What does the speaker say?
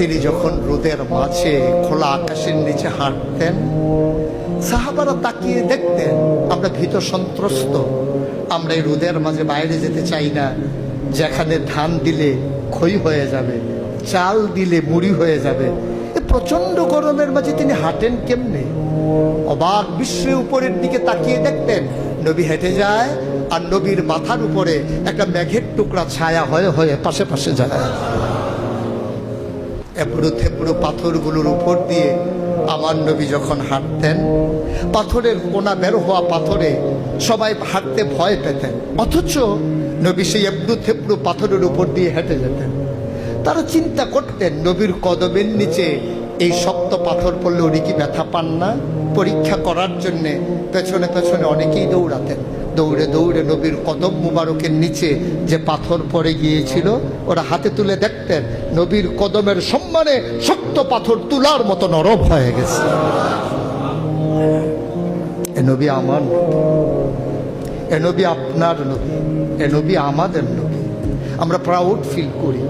তিনি যখন রোদের মাঝে খোলা আকাশের নিচে হাঁটতেন, সাহাবারা তাকিয়ে দেখতেন আমরা ভীত সন্ত্রস্ত, আমরা এই রোদের মাঝে বাইরে যেতে চাই না, যেখানে ধান দিলে খই হয়ে যাবে, চাল দিলে মুড়ি হয়ে যাবে। এই প্রচন্ড গরমের মাঝে তিনি হাঁটেন কেমনে? অবাক বিশ্বে উপরের দিকে তাকিয়ে দেখতেন নবী হেঁটে যায়, আর নবীর মাথার উপরে একটা মেঘের টুকরা ছায়া হয়ে হয়ে পাশে পাশে যায়। এবড়ো থেবড়ো পাথরগুলোর উপর দিয়ে আমার নবী যখন হাঁটতেন, পাথরের কোনা বের হওয়া পাথরে সবাই হাঁটতে ভয় পেতেন, অথচ নবী সেই এবড়ো থেবড়ো পাথরের উপর দিয়ে হেঁটে যেতেন। তারা চিন্তা করতেন নবীর কদমের নিচে এই শক্ত পাথর পড়লে উনি কি ব্যথা পান না? পরীক্ষা করার জন্যে পেছনে পেছনে অনেকেই দৌড়াতেন। দৌড়ে দৌড়ে নবীর কদম মুবারকের নিচে যে পাথর পড়ে গিয়েছিল ওরা হাতে তুলে দেখতেন নবীর কদমের সম্মানে শক্ত পাথর তুলার মতো নরম হয়ে গেছে। এ নবী আমার নবী, এ নবী আপনার নবী, এ নবী আমাদের নবী। আমরা প্রাউড ফিল করি।